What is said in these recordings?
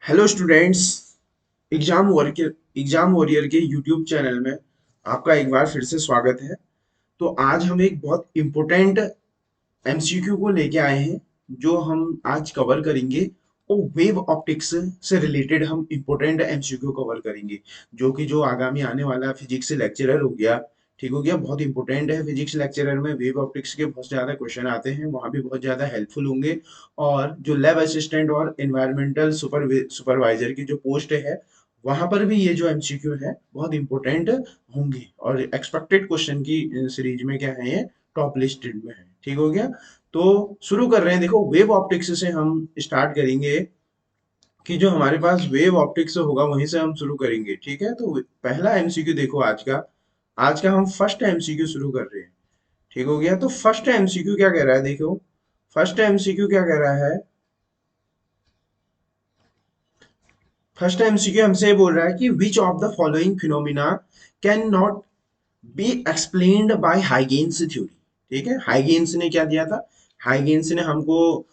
Hello students. Exam warrior के YouTube channel में आपका एक बार फिर से स्वागत है। तो आज हम एक बहुत इम्पोर्टेंट एमसीक्यू को लेके आए हैं जो हम आज कवर करेंगे। वो वेव ऑप्टिक्स से रिलेटेड हम इम्पोर्टेंट एमसीक्यू कवर करेंगे, जो कि जो आगामी आने वाला फिजिक्स लेक्चरर हो गया, ठीक हो गया, बहुत इंपॉर्टेंट है। फिजिक्स लेक्चरर में वेव ऑप्टिक्स के बहुत ज्यादा क्वेश्चन आते हैं, वहां भी बहुत ज्यादा हेल्पफुल होंगे। और जो लैब असिस्टेंट और एनवायरमेंटल सुपरवाइजर की जो पोस्ट है, वहां पर भी ये जो एमसीक्यू है बहुत इंपॉर्टेंट होंगे। और एक्सपेक्टेड क्वेश्चन की सीरीज में क्या है, ये टॉप लिस्टेड में है। ठीक हो गया। तो शुरू कर रहे हैं। देखो, वेव ऑप्टिक्स से हम स्टार्ट करेंगे कि जो हमारे पास वेव ऑप्टिक्स होगा वहीं से हम शुरू करेंगे। ठीक है। तो पहला एमसीक्यू देखो आज का हम फर्स्ट एमसीक्यू शुरू कर रहे हैं। ठीक हो गया। तो फर्स्ट एमसीक्यू क्या कह रहा है, देखो फर्स्ट एमसीक्यू क्या कह रहा है। फर्स्ट एमसीक्यू हमसे ये बोल रहा है कि which of the following phenomena can not be explained by Huygens theory. ठीक है। हाइगेन्स ने क्या दिया था, हाइगेन्स ने हमको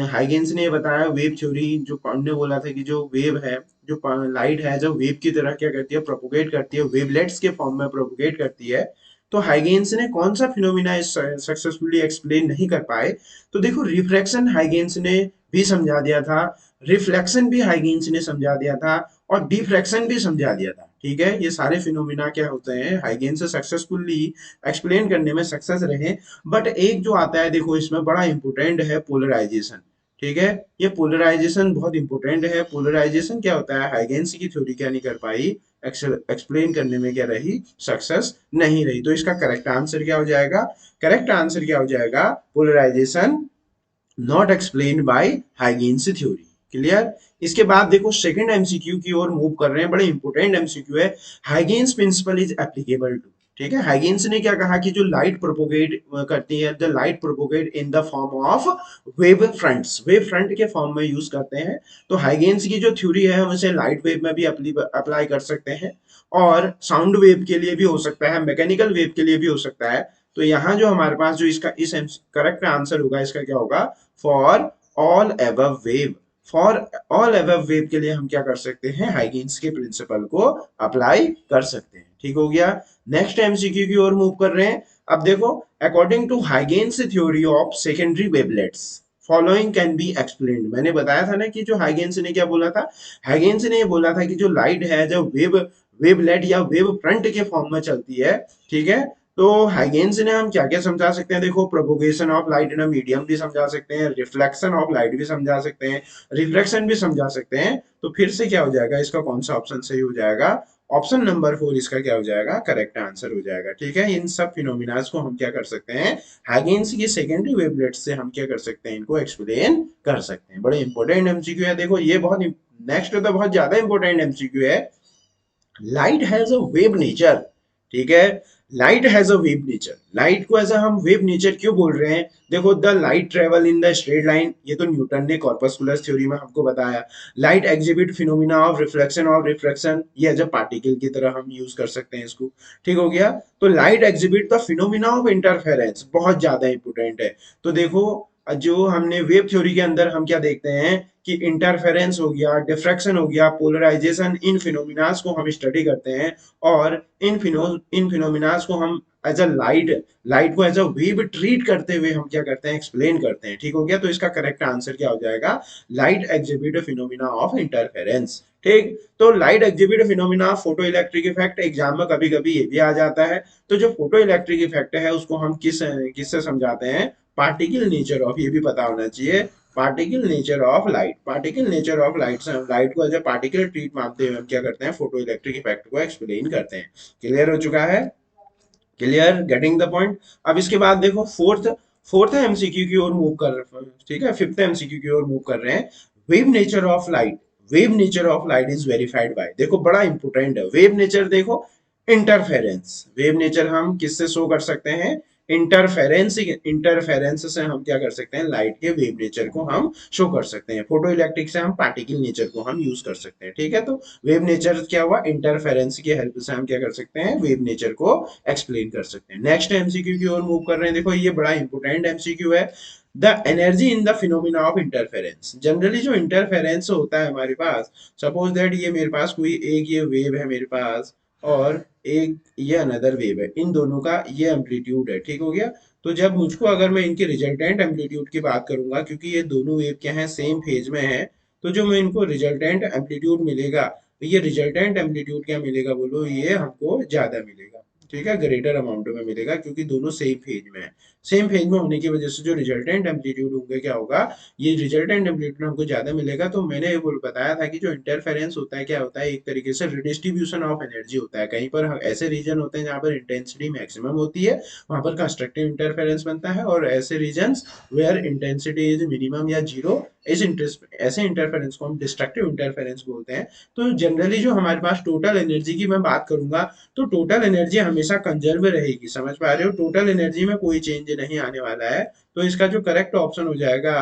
हाइगेन्स ने ये बताया वेव थ्योरी, जो हमने बोला था कि जो वेव है, जो लाइट है, जो वेव की तरह क्या करती है, प्रोपोगेट करती है, वेवलेट्स के फॉर्म में प्रोपोगेट करती है। तो हाइगेन्स ने कौन सा फिनोमिना सक्सेसफुली एक्सप्लेन नहीं कर पाए। तो देखो, रिफ्रैक्शन हाइगेन्स ने भी समझा दिया था, रिफ्लेक्शन भी हाइगेन्स ने समझा दिया था, और डिफ्रैक्शन भी समझा दिया था। ठीक है। ये सारे फिनोमिना क्या होते हैं, हाइगेन्स से सक्सेसफुली एक्सप्लेन करने में सक्सेस रहे। बट एक जो आता है, देखो इसमें बड़ा इंपॉर्टेंट है, पोलराइजेशन। ठीक है। ये पोलराइजेशन बहुत इंपॉर्टेंट है। पोलराइजेशन क्या होता है, हाइगेन्स की थ्योरी क्या नहीं कर पाई, एक्सप्लेन करने में क्या रही, सक्सेस नहीं रही। तो इसका करेक्ट आंसर क्या हो जाएगा, करेक्ट आंसर क्या हो जाएगा, polarisation not explained by Huygens theory. Clear. इसके बाद देखो सेकंड एमसीक्यू की ओर मूव कर रहे हैं, बड़े इंपॉर्टेंट एमसीक्यू है। हाइगेन्स प्रिंसिपल इज एप्लीकेबल टू। ठीक है। हाइगेन्स ने क्या कहा कि जो लाइट प्रोपोगेट करती है, the light propagate in the form of wave fronts, wave front के फॉर्म में यूज करते हैं। तो हाइगेन्स की जो थ्योरी है, हम इसे लाइट वेव में भी अप्लाई कर सकते हैं, और साउंड वेव के लिए भी हो सकता है, मैकेनिकल वेव के लिए भी हो सकता है। तो यहाँ जो हमारे पास जो इसका इस करेक्ट आंसर होगा, इसका क्या होगा, for all above wave. For all above wave के लिए हम क्या कर सकते हैं, हाइगेन्स के प्रिंसिपल को अप्लाई कर सकते हैं। ठीक हो गया। नेक्स्ट एमसीक्यू की ओर मूव कर रहे हैं। अब देखो, according to Huygens theory of secondary wavelets following can be explained. मैंने बताया था ना कि जो हाइगेन्स ने क्या बोला था, हाइगेन्स ने ये बोला था कि जो लाइट है, जो वेवलेट या वेव फ्रंट के फॉर्म में चलती है। ठीक है। तो हाइगेन्स ने हम क्या क्या समझा सकते हैं, देखो propagation of light in a medium भी समझा सकते हैं, रिफ्लेक्शन ऑफ लाइट भी समझा सकते हैं, रिफ्रैक्शन भी समझा सकते हैं। तो फिर से क्या हो जाएगा, इसका कौन सा ऑप्शन सही हो जाएगा, ऑप्शन नंबर 4 इसका क्या हो जाएगा, करेक्ट आंसर हो जाएगा। ठीक है। इन सब फिनोमिनास को हम क्या कर सकते हैं, हाइगेन्स की सेकेंडरी वेवलेट्स से हम क्या कर सकते हैं, इनको एक्सप्लेन कर सकते हैं। बड़े इंपॉर्टेंट एमसीक्यू है। देखो ये बहुत नेक्स्ट तो बहुत ज्यादा इंपॉर्टेंट एमसीक्यू है। Light has a wave nature. ठीक है। Light has a wave nature. Light को ऐसा हम वेव नेचर क्यों बोल रहे हैं, देखो, the light travel in the straight line, ये तो न्यूटन ने कॉर्पस्कुलर थ्योरी में हमको बताया। Light exhibit phenomena of reflection of refraction, ये एज अ पार्टिकल की तरह हम यूज कर सकते हैं इसको। ठीक हो गया। तो light exhibit the phenomena of interference, बहुत ज्यादा इंपोर्टेंट है। तो देखो, जो हमने वेव थ्योरी के अंदर हम क्या देखते हैं कि इंटरफेरेंस हो गया, डिफ्रैक्शन हो गया, पोलराइजेशन, इन फिनोमिनास को हम स्टडी करते हैं। और इन फिनोमिनास को हम एज अ लाइट को एज अ वेव ट्रीट करते हुए हम क्या करते हैं, एक्सप्लेन करते हैं। ठीक हो गया। तो इसका करेक्ट आंसर क्या हो जाएगा, light exhibit phenomena of interference. ठीक। तो light exhibit phenomena, photo electric effect, exam में कभी कभी ये भी आ जाता है। तो जो फोटो इलेक्ट्रिक इफेक्ट है, उसको हम किससे समझाते हैं, पार्टिकल नेचर ऑफ, ये भी पता होना चाहिए, particle nature of light. Particle nature of light से हम लाइट को एज ए पार्टिकल ट्रीट मानते हुए हम क्या करते हैं, फोटो इलेक्ट्रिक इफेक्ट को एक्सप्लेन करते हैं। क्लियर हो चुका है, क्लियर, गेटिंग द पॉइंट। अब इसके बाद देखो फोर्थ एमसीक्यू की ओर मूव कर रहे हैं। ठीक है। फिफ्थ एमसीक्यू की ओर मूव कर रहे हैं। Wave nature of light, wave nature of light is verified bye, देखो बड़ा इंपॉर्टेंट है वेव नेचर। देखो, इंटरफेरेंस, वेव नेचर हम किससे शो कर सकते हैं, इंटरफेरेंस। इंटरफेरेंस से हम क्या कर सकते हैं, लाइट के वेव नेचर को हम शो कर सकते हैं। फोटो इलेक्ट्रिक से हम पार्टिकल नेचर को हम यूज कर सकते हैं। ठीक है। तो वेव नेचर क्या हुआ, इंटरफेरेंस की हेल्प से हम क्या कर सकते हैं, वेव नेचर को एक्सप्लेन कर सकते हैं। नेक्स्ट एमसीक्यू की ओर मूव कर रहे हैं। देखो ये बड़ा इंपॉर्टेंट एमसीक्यू है। The energy in the phenomena of interference. Generally जो इंटरफेरेंस होता है हमारे पास, सपोज दैट ये मेरे पास कोई एक ये वेव है मेरे पास, और एक ये अनदर वेव है, इन दोनों का ये एम्पलीट्यूड है, ठीक हो गया। तो जब मुझको, अगर मैं इनके रिजल्टेंट एम्पलीट्यूड की बात करूंगा, क्योंकि ये दोनों वेव क्या हैं, सेम फेज में है, तो जो मैं इनको रिजल्टेंट एम्पलीट्यूड मिलेगा, तो ये रिजल्टेंट एम्पलीट्यूड क्या मिलेगा बोलो, ये हमको ज्यादा मिलेगा, ठीक है, ग्रेटर अमाउंट में मिलेगा, क्योंकि दोनों सेम फेज में है। सेम फेज में होने की वजह से जो रिजल्टेंट एम्पलीट्यूड होंगे क्या होगा, ये रिजल्टेंट एम्पलीट्यूड हमको ज्यादा मिलेगा। तो मैंने ये बताया था कि जो इंटरफेरेंस होता है क्या होता है, एक तरीके से रिडिस्ट्रीब्यूशन ऑफ एनर्जी होता है। कहीं पर ऐसे रीजन होते हैं जहाँ पर इंटेंसिटी मैक्सिमम होती है, वहां पर कंस्ट्रक्टिव इंटरफेरेंस बनता है, और ऐसे reasons where intensity is minimum या जीरो, इस इंटरेस्ट ऐसे इंटरफेरेंस को हम डिस्ट्रक्टिव इंटरफेरेंस बोलते हैं। तो जनरली जो हमारे पास टोटल एनर्जी की मैं बात करूंगा, तो टोटल एनर्जी हमेशा कंजर्व रहेगी, समझ पा रहे हो, टोटल एनर्जी में कोई चेंज नहीं आने वाला है। तो इसका जो करेक्ट ऑप्शन हो जाएगा,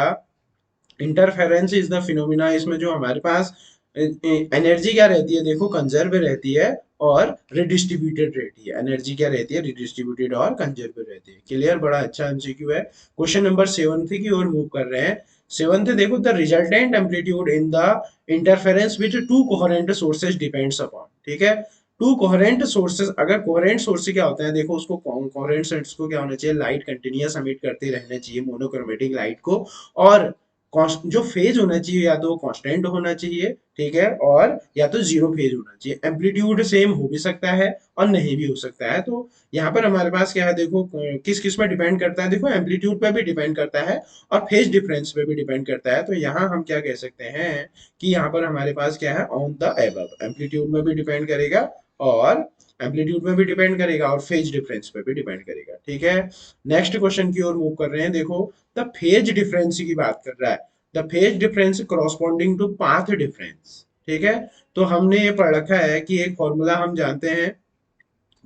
इंटरफेरेंस इज द फिनोमिना, इसमें जो हमारे पास एनर्जी क्या रहती है, देखो कंजर्व रहती है और रिडिस्ट्रीब्यूटेड रहती है। एनर्जी क्या रहती है, रिडिस्ट्रीब्यूटेड और कंजर्व रहती है। क्लियर, बड़ा अच्छा एमसीक्यू है। क्वेश्चन नंबर 7 की ओर मूव कर रहे हैं। 7 देखो, the resultant amplitude in the interference which to coherent sources depends upon, ठीक है। टू कोहेरेंट सोर्सेज, अगर कोहेरेंट सोर्स क्या होता है, देखो उसको कोहेरेंट सोर्स को क्या होना चाहिए, लाइट कंटिन्यूअस एमिट करते रहना चाहिए, मोनोक्रोमेटिक लाइट को, और जो फेज होना चाहिए या तो कांस्टेंट होना चाहिए, ठीक है, और या तो जीरो फेज होना चाहिए। एम्पलीट्यूड सेम हो भी सकता है और नहीं भी हो सकता है। तो यहाँ पर हमारे पास क्या है, देखो किस किस में डिपेंड करता है, देखो एम्पलीट्यूड पे भी डिपेंड करता है और फेज डिफरेंस पे भी डिपेंड करता है। तो यहाँ हम क्या कह सकते हैं कि यहाँ पर हमारे पास क्या है, ऑन द एबव, एम्पलीट्यूड में भी डिपेंड करेगा, और एम्पलीट्यूड में भी डिपेंड करेगा, और फेज डिफरेंस पे भी डिपेंड करेगा, ठीक है। नेक्स्ट क्वेश्चन की ओर मूव कर रहे हैं। देखो, द फेज डिफरेंस की बात कर रहा है, the phase difference corresponding to path difference, ठीक है। तो हमने ये पढ़ रखा है कि एक फॉर्मूला हम जानते हैं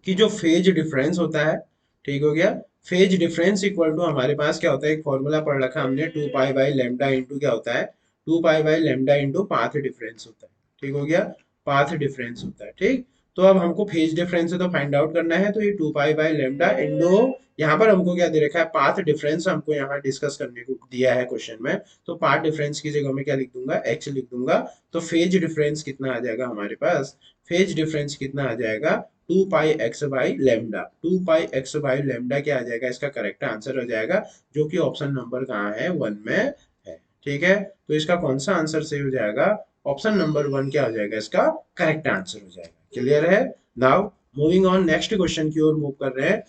कि जो फेज डिफरेंस होता है, ठीक हो गया, फेज डिफरेंस इक्वल टू हमारे पास क्या होता है, एक फॉर्मूला पढ़ रखा है हमने, 2 पाई बाई लेमडा इंटू क्या होता है, 2 pi by lambda into path difference होता है, ठीक हो गया, पाथ डिफरेंस होता है, ठीक। तो अब हमको फेज डिफरेंस तो फाइंड आउट करना है, तो ये 2 पाई बाई लेमडा इंटू, यहाँ पर हमको क्या दे रखा है, पाथ डिफरेंस हमको यहाँ डिस्कस करने को दिया है क्वेश्चन में। तो पाथ डिफरेंस की जगह में क्या लिख दूंगा, एक्स लिख दूंगा। तो फेज डिफरेंस कितना आ जाएगा हमारे पास, फेज डिफरेंस कितना आ जाएगा, 2 pi x by lambda, 2 pi x by lambda क्या आ जाएगा, इसका करेक्ट आंसर हो जाएगा, जो कि ऑप्शन नंबर कहाँ है, 1 में है, ठीक है। तो इसका कौन सा आंसर सही हो जाएगा, ऑप्शन नंबर 1 क्या हो जाएगा, इसका करेक्ट आंसर हो जाएगा। क्लियर है। Now moving on, next question की ओर मूव कर रहे हैं।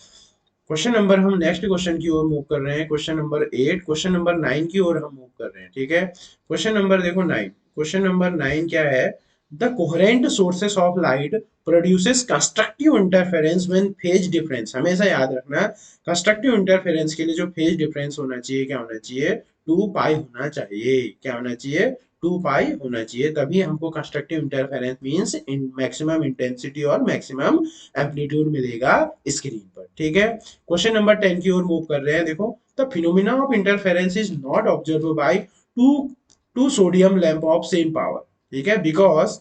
नेक्स्ट क्वेश्चन की ओर मूव कर रहे हैं, क्वेश्चन नंबर 8, क्वेश्चन नंबर 9 की ओर हम मूव कर रहे हैं, ठीक है। क्वेश्चन नंबर देखो 9, क्वेश्चन नंबर 9 क्या है, the coherent sources of light produces constructive interference when phase difference, हमेशा याद रखना, कंस्ट्रक्टिव इंटरफेरेंस के लिए जो फेज डिफरेंस होना चाहिए, क्या होना चाहिए, 2 पाई होना चाहिए, क्या होना चाहिए, 2 पाई होना चाहिए, तभी हमको constructive interference means in maximum intensity और मैक्सिमम एम्पलीट्यूड मिलेगा स्क्रीन पर, ठीक है। क्वेश्चन नंबर 10 की ओर मूव कर रहे हैं। देखो, the phenomena of interference is not observe by two two sodium lamp of same power, ठीक है, बिकॉज,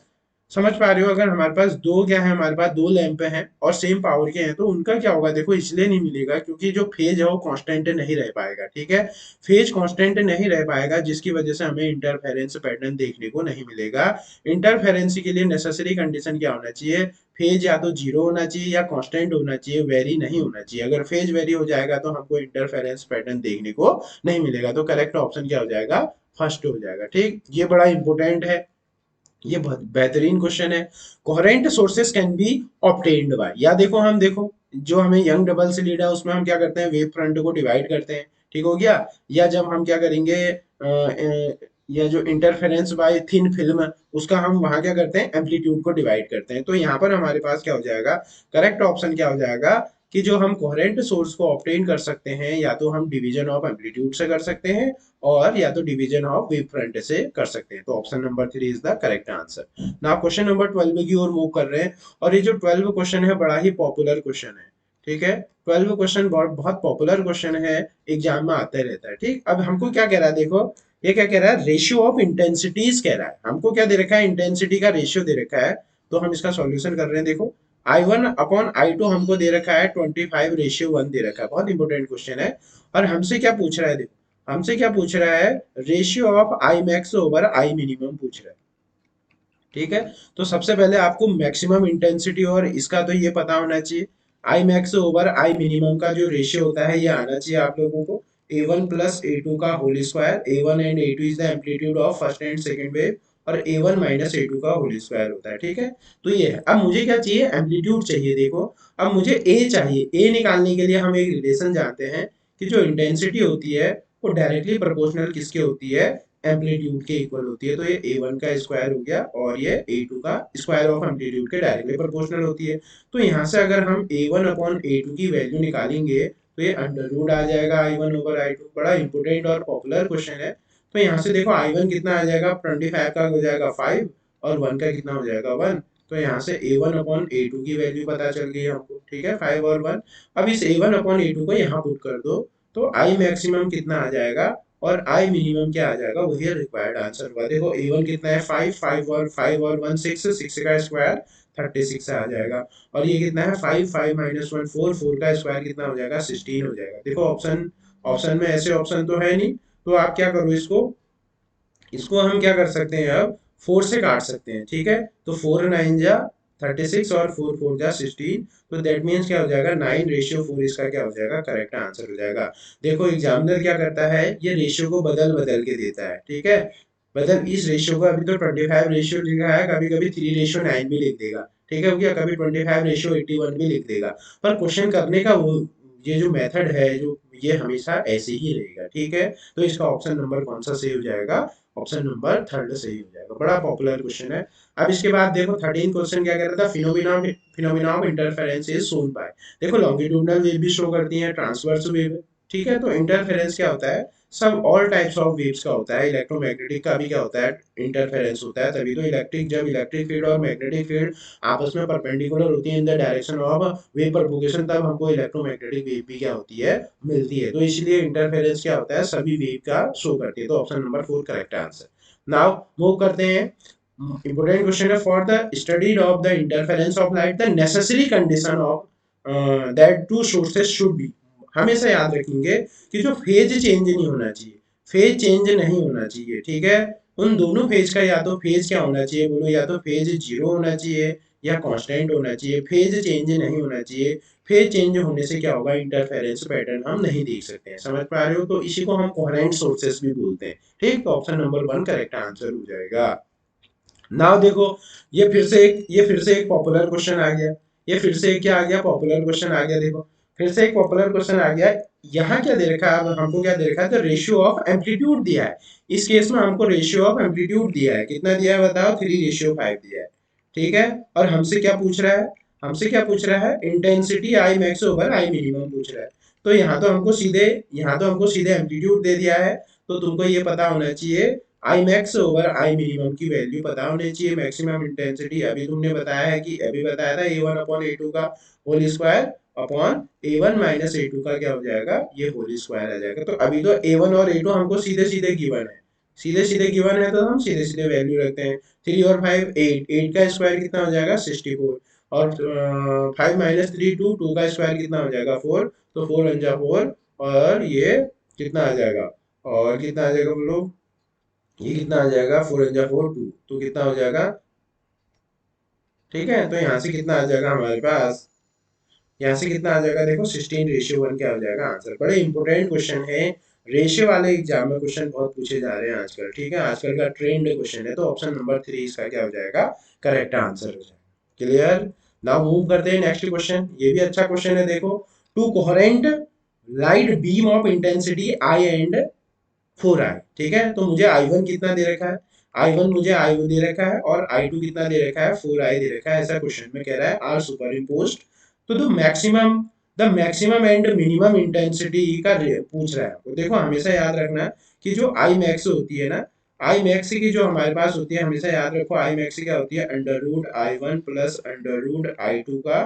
समझ पा रहे हो, अगर हमारे पास दो क्या है, हमारे पास दो लैंप हैं और सेम पावर के हैं, तो उनका क्या होगा, देखो इसलिए नहीं मिलेगा क्योंकि जो फेज है वो कांस्टेंट नहीं रह पाएगा, ठीक है। फेज कांस्टेंट नहीं रह पाएगा, जिसकी वजह से हमें इंटरफेरेंस पैटर्न देखने को नहीं मिलेगा। इंटरफेरेंस के लिए नेसेसरी कंडीशन क्या होना चाहिए, फेज या तो जीरो होना चाहिए या कांस्टेंट होना चाहिए, वेरी नहीं होना चाहिए। अगर फेज वेरी हो जाएगा तो हमको इंटरफेरेंस पैटर्न देखने को नहीं मिलेगा। तो करेक्ट ऑप्शन क्या हो जाएगा, फर्स्ट हो जाएगा, ठीक। ये बड़ा इंपॉर्टेंट है, ये बहुत बेहतरीन क्वेश्चन है। Coherent sources can be obtained by, या देखो हम, देखो जो हमें यंग डबल स्लिट है उसमें हम क्या करते हैं, वेव फ्रंट को डिवाइड करते हैं, ठीक हो गया। या जब हम क्या करेंगे, या जो इंटरफेरेंस बाय थिन फिल्म, उसका हम वहां क्या करते हैं, एम्पलीट्यूड को डिवाइड करते हैं। तो यहाँ पर हमारे पास क्या हो जाएगा, करेक्ट ऑप्शन क्या हो जाएगा, कि जो हम कोहेरेंट सोर्स को ऑब्टेन कर सकते हैं, या तो हम डिवीजन ऑफ एम्पलीट्यूड से कर सकते हैं, और या तो डिवीजन ऑफ वेव फ्रंट से कर सकते हैं। तो option number 3 is the correct answer. Now question number 12 की ओर मूव कर रहे हैं, और ये जो 12 क्वेश्चन है बड़ा ही पॉपुलर क्वेश्चन है, ठीक है। 12 क्वेश्चन बहुत पॉपुलर क्वेश्चन है, एग्जाम में आते रहता है, ठीक। अब हमको क्या कह रहा है, देखो ये क्या कह रहा है, रेशियो ऑफ इंटेंसिटीज कह रहा है, हमको क्या दे रखा है, इंटेंसिटी का रेशियो दे रखा है। तो हम इसका सॉल्यूशन कर रहे हैं। देखो, I1/I2 हमको दे रखा है 25:1 दे रखा है, बहुत इंपॉर्टेंट क्वेश्चन है। और हमसे क्या पूछ रहा है, देखो हमसे क्या पूछ रहा है, ratio of I max over I minimum पूछ रहा है। ठीक है, तो सबसे पहले आपको मैक्सिमम इंटेंसिटी और इसका तो ये पता होना चाहिए, I max over I minimum का जो रेशियो होता है ये आना चाहिए आप लोगों को, A one plus A two का whole square, A one and A two is the amplitude of first and second wave, और A one minus A two का होल स्क्वायर होता है। ठीक है, तो ये है। अब मुझे क्या चाहिए, एम्पलीट्यूड चाहिए। देखो, अब मुझे ए चाहिए, ए निकालने के लिए हम एक रिलेशन जानते हैं कि जो इंटेंसिटी होती है वो डायरेक्टली प्रोपोर्शनल किसके होती है, एम्पलीट्यूड के इक्वल होती है। तो ये ए वन का स्क्वायर हो गया और ये ए टू का स्क्वायर ऑफ एम्पलीट्यूड के डायरेक्टली प्रोपोर्शनल होती है। तो यहाँ से अगर हम A one upon A two की वैल्यू निकालेंगे तो ये अंडर रूट आ जाएगा I one over I two. बड़ा इंपोर्टेंट और पॉपुलर क्वेश्चन है। तो यहाँ से देखो आई वन कितना आ जाएगा, 25 का हो जाएगा 5, और वन का कितना हो जाएगा 1। तो यहाँ से ए वन अपॉन ए टू की वैल्यू पता चल गई हमको। ठीक है, 5 और 1। अब इस ए वन अपॉन ए टू को यहाँ पुट कर दो, तो आई मैक्सिमम कितना आ जाएगा और आई मिनिमम क्या आ जाएगा, वही रिक्वायर्ड आंसर हुआ। देखो ए वन कितना है 5, 5 और 1 6, 6 का स्क्वायर 36 आ जाएगा, और ये कितना है 5, 5 माइनस 1 4, 4 का स्क्वायर कितना हो जाएगा 16 हो जाएगा। देखो ऑप्शन ऑप्शन में ऐसे ऑप्शन तो है नहीं, तो आप क्या करो, इसको इसको हम क्या कर सकते हैं, अब 4 से काट सकते हैं। ठीक है, तो 4 9 जा 36 और 4 4 जा 16, तो दैट मीन्स क्या हो जाएगा 9:4, इसका क्या हो जाएगा, करेक्ट आंसर हो जाएगा। देखो एग्जामिनर क्या करता है, ये रेशियो को बदल बदल के देता है। ठीक है, बदल इस रेशियो को, अभी तो 25 रेशियो लिखा है, कभी कभी 3:9 भी लिख देगा। ठीक है, क्या कभी 25:81 भी लिख देगा। पर क्वेश्चन करने का वो ये जो मेथड है, जो ये हमेशा ऐसे ही रहेगा। ठीक है, तो इसका ऑप्शन नंबर कौन सा सही हो जाएगा, ऑप्शन नंबर थर्ड सही हो जाएगा। बड़ा पॉपुलर क्वेश्चन है। अब इसके बाद देखो 13 क्वेश्चन क्या कह रहा था, phenomena of interference is shown by. देखो लॉन्गिट्यूडनल वेव भी शो करती है, ट्रांसवर्स वेव। ठीक है, तो इंटरफेरेंस क्या होता है, सब ऑल टाइप्स ऑफ वेव्स का होता है। इलेक्ट्रोमैग्नेटिक का भी क्या होता है, इंटरफेरेंस होता है। तभी तो इलेक्ट्रिक, जब इलेक्ट्रिक फील्ड और मैग्नेटिक फील्ड आपस में परपेंडिकुलर होती है in the direction of wave propagation, तब हमको इलेक्ट्रोमैग्नेटिक वेव भी क्या होती है, मिलती है। तो इसलिए इंटरफेरेंस क्या होता है, सभी वेव का शो करती है। तो option number 4 correct answer. Now move करते हैं, इंपोर्टेंट क्वेश्चन है, for the study of the interference of light the necessary condition of that to sources should be. हमेशा याद रखेंगे कि जो फेज चेंज नहीं होना चाहिए, फेज चेंज नहीं होना चाहिए। ठीक है, उन दोनों फेज का या तो फेज क्या होना चाहिए, बोलो, या तो फेज जीरो होना चाहिए या कांस्टेंट होना चाहिए, फेज चेंज नहीं होना चाहिए। फेज चेंज होने से क्या होगा, इंटरफेरेंस पैटर्न हम नहीं देख सकते हैं। समझ पा रहे हो, तो इसी को हम कोहेरेंट सोर्सेस भी बोलते हैं। ठीक, तो ऑप्शन नंबर 1 करेक्ट आंसर हो जाएगा। नाउ देखो, ये फिर से एक पॉपुलर क्वेश्चन आ गया। ये फिर से क्या आ गया, पॉपुलर क्वेश्चन आ गया। देखो फिर से एक पॉपुलर क्वेश्चन आ गया। यहाँ क्या दे रखा है, अब हमको क्या दे रखा है, तो रेशियो ऑफ एम्पलीट्यूड दिया है। इस केस में हमको रेशियो ऑफ एम्पलीट्यूड दिया है, कितना दिया है बताओ, 3:5 दिया है। ठीक है, और हमसे क्या पूछ रहा है, हमसे क्या पूछ रहा है, intensity I max over I minimum पूछ रहा है। तो यहाँ तो हमको सीधे एम्पलीट्यूड दे दिया है। तो तुमको ये पता होना चाहिए, I max over I minimum की वैल्यू पता होनी चाहिए। मैक्सिमम इंटेंसिटी अभी तुमने बताया है, कि अभी बताया था A one upon A two का whole square upon A one minus A two का क्या हो जाएगा, ये होल स्क्वायर आ जाएगा। तो अभी तो ए वन और ए टू हमको सीधे सीधे गिवन है, सीधे सीधे गिवन है, तो हम सीधे सीधे वैल्यू रखते हैं। 3 और 5 8, 8 का स्क्वायर कितना हो जाएगा 64, और 5 माइनस 3 2, 2 का स्क्वायर कितना हो जाएगा 4, तो 4 वन जा 4, और ये कितना आ जाएगा, और कितना आ जाएगा बोलो, ये कितना आ जाएगा 4 वन जा 4 2, तो कितना हो जाएगा। ठीक है, तो यहाँ से कितना आ जाएगा हमारे पास, यहाँ से कितना आ जाएगा, देखो 16:1 क्या हो जाएगा आंसर। बड़े इंपॉर्टेंट क्वेश्चन है, रेशियो वाले एग्जाम में क्वेश्चन बहुत पूछे जा रहे हैं आजकल। ठीक है, आजकल का ट्रेंड क्वेश्चन है। तो ऑप्शन नंबर 3 इसका क्या हो जाएगा, करेक्ट आंसर हो जाएगा। क्लियर। नाउ मूव करते हैं नेक्स्ट क्वेश्चन। ये भी अच्छा क्वेश्चन है। देखो, to coherent light beam of intensity I and 4i। ठीक है, तो मुझे i1 कितना दे रखा है, i1 मुझे i1 दे रखा है, और i2 कितना दे रखा है 4i दे रखा है। ऐसा क्वेश्चन में कह रहा है आर सुपर इम्पोज्ड। तो the maximum and minimum intensity का पूछ रहा है आपको। देखो हमेशा याद रखना कि जो आई मैक्स होती है ना, आई मैक्स की जो हमारे पास होती है, हमेशा याद रखो आई मैक्स क्या होती है, under root I one plus under root I two का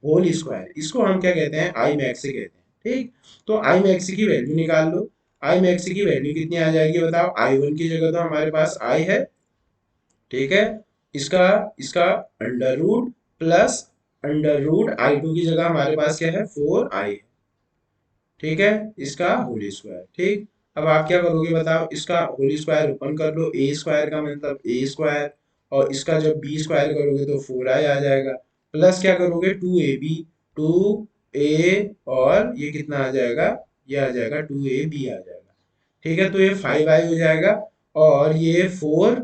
होल स्क्वायर। इसको हम क्या कहते हैं, आई मैक्स कहते हैं। ठीक, तो आई मैक्स की वैल्यू निकाल लो। आई मैक्स की वैल्यू कितनी आ जाएगी बताओ, आई वन की जगह तो हमारे पास आई है। ठीक है, इसका इसका under root plus under root I two की जगह हमारे पास क्या है 4i। ठीक है, इसका होल स्क्वायर। ठीक, अब आप क्या करोगे बताओ, इसका होल स्क्वायर ओपन कर लो, ए स्क्वायर का मतलब ए स्क्वायर, और इसका जब बी स्क्वायर करोगे तो 4i आ जाएगा, प्लस क्या करोगे 2ab, 2a, और ये कितना आ जाएगा, ये आ जाएगा 2ab आ जाएगा। ठीक है, तो ये 5i हो जाएगा, और ये 4,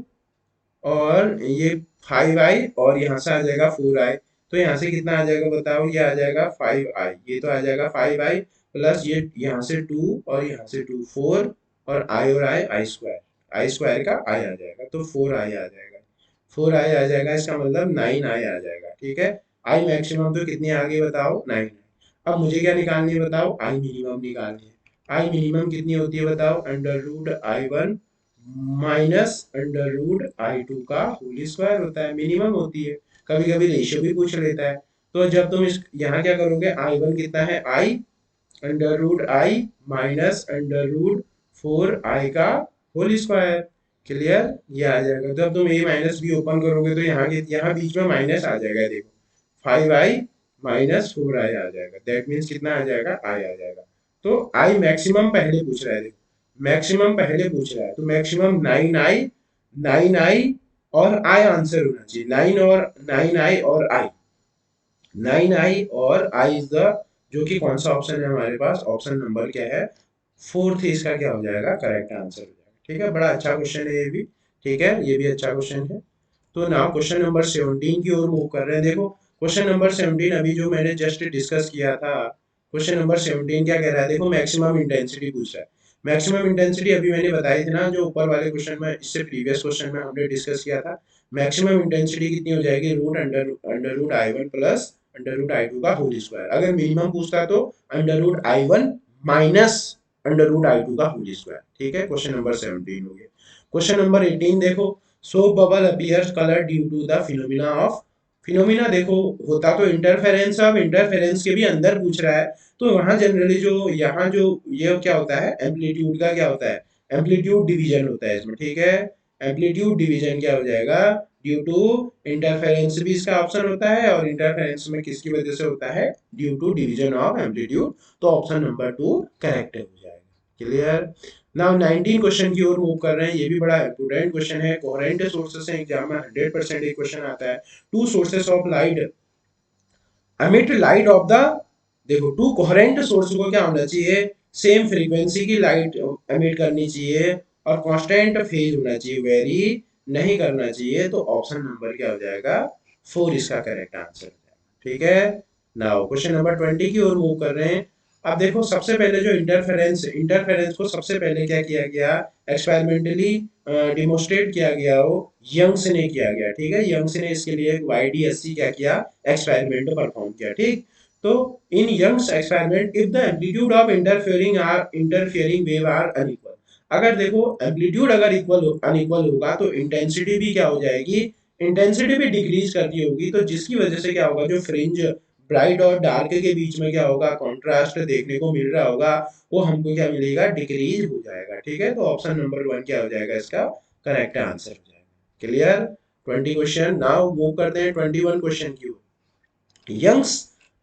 और ये 5i, और यहाँ से आ जाएगा 4i, तो यहाँ से कितना आ जाएगा बताओ, ये आ जाएगा 5i, ये तो आ जाएगा 5i, प्लस ये यहाँ से 2 और यहाँ से 2, 4, और आई स्क्वायर, आई स्क्वायर का आई आ जाएगा, तो 4i आ जाएगा, 4i आ जाएगा, इसका मतलब 9i आ जाएगा। ठीक है, आई मैक्सिमम तो कितनी आ गई बताओ, 9। अब मुझे क्या निकालनी है बताओ, आई मिनिमम निकालनी है। आई मिनिमम कितनी होती है बताओ, under root i1 minus under root i2 का होल स्क्वायर होता है, मिनिमम होती है। कभी कभी रेशियो भी पूछ लेता है, तो जब तुम इस यहाँ क्या करोगे, i1 कितना है, I under root I minus under root 4i का होल स्क्वायर। क्लियर, ये आ जाएगा। जब तुम a माइनस बी ओपन करोगे तो यहाँ बीच में माइनस आ जाएगा, देखो 5i माइनस 4i आ जाएगा, दैट मीन्स कितना आ जाएगा, i आ जाएगा। तो i मैक्सिमम पहले पूछ रहा है, देखो मैक्सिमम पहले पूछ रहा है, तो मैक्सिमम 9i और i आंसर होना चाहिए, 9i और i, 9i और i इज द, जो कि कौन सा ऑप्शन है हमारे पास, ऑप्शन नंबर क्या है, फोर्थ, इसका क्या हो जाएगा, करेक्ट आंसर हो जाएगा। ठीक है, बड़ा अच्छा क्वेश्चन है ये भी। ठीक है, ये भी अच्छा क्वेश्चन है। तो नाउ क्वेश्चन नंबर 17 की ओर मूव कर रहे हैं। देखो क्वेश्चन नंबर 17 अभी जो मैंने जस्ट डिस्कस किया था, क्वेश्चन नंबर 17 क्या कह रहा है, देखो मैक्सिमम इंटेंसिटी पूछ रहा है। मैक्सिमम इंटेंसिटी अभी मैंने बताई थी ना, जो ऊपर वाले क्वेश्चन में, इससे प्रीवियस क्वेश्चन में हमने डिस्कस किया था। मैक्सिमम इंटेंसिटी कितनी हो जाएगी, root under under root i1 plus under root i2 का होल स्क्वायर। अगर मिनिमम पूछता तो under root i1 minus under root i2 का होल स्क्वायर। ठीक है, क्वेश्चन नंबर 17 हो गया। क्वेश्चन नंबर 18 देखो, soap bubble appears colour due to the phenomena of, phenomena देखो होता तो इंटरफेरेंस, अब इंटरफेरेंस के भी अंदर पूछ रहा है, तो वहां जनरली जो यहाँ जो ये क्या होता है, एम्पलीट्यूड का क्या होता है, एम्पलीट्यूड डिवीजन होता है इसमें। ठीक है, एम्पलीट्यूड डिवीजन क्या हो जाएगा, ड्यू टू इंटरफेरेंस भी इसका ऑप्शन होता है, और इंटरफेरेंस में किसकी वजह से होता है, due to division of amplitude, तो ऑप्शन नंबर 2 करेक्ट हो जाएगा। क्लियर। नाउ 19 क्वेश्चन की ओर मूव कर रहे हैं, ये भी बड़ा इंपोर्टेंट क्वेश्चन है, कोहेरेंट सोर्सेस से एग्जाम में 100% एक क्वेश्चन आता है। To sources of light emit light of the, देखो टू कोहेरेंट सोर्स को क्या होना चाहिए, सेम फ्रीक्वेंसी की लाइट एमिट करनी चाहिए, और कांस्टेंट फेज होना चाहिए, वेरी नहीं करना चाहिए, तो ऑप्शन नंबर क्या हो जाएगा, 4 इसका करेक्ट आंसर हो जाएगा। ठीक है, नाउ क्वेश्चन नंबर 20 की ओर मूव कर रहे हैं। अब देखो सबसे पहले जो इंटरफेरेंस, इंटरफेरेंस को सबसे पहले क्या किया गया, एक्सपेरिमेंटली डिमोन्स्ट्रेट किया गया, वो यंग्स ने किया गया। ठीक है, यंग्स ने इसके लिए YDSC क्या किया, एक्सपेरिमेंट परफॉर्म किया। ठीक, तो in Young's experiment if the amplitude of interfering wave are unequal, अगर देखो एम्पलीट्यूड अगर इक्वल अनइक्वल होगा तो इंटेंसिटी भी क्या हो जाएगी, इंटेंसिटी भी डिक्रीज करती होगी, तो जिसकी वजह से क्या होगा, जो फ्रिंज ब्राइट और डार्क के बीच में क्या होगा, कॉन्ट्रास्ट देखने को मिल रहा होगा, वो हमको क्या मिलेगा, डिक्रीज हो जाएगा। ठीक है, तो ऑप्शन नंबर 1 क्या हो जाएगा, इसका करेक्ट आंसर हो जाएगा। Clear, 20 question. नाउ मूव करते हैं 21 क्वेश्चन की ओर। Young's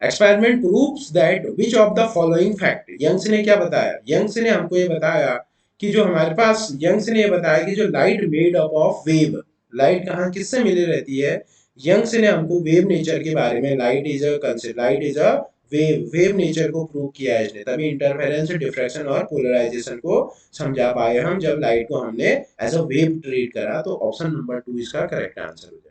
experiment proves that which of the following fact, Young's ने क्या बताया, यंग्स ने हमको ये बताया कि जो हमारे पास, यंग्स ने ये बताया कि जो light made up of wave, light कहाँ किससे मिली रहती है, यंग्स ने हमको वेव नेचर के बारे में, light is a concept, light is a wave, wave nature को प्रूव किया है इसने, तभी इंटरफेरेंस, डिफ्रैक्शन और पोलराइजेशन को समझा पाए हम, जब लाइट को हमने एज अ वेव ट्रीट करा, तो ऑप्शन नंबर 2 इसका करेक्ट आंसर हो जाएगा।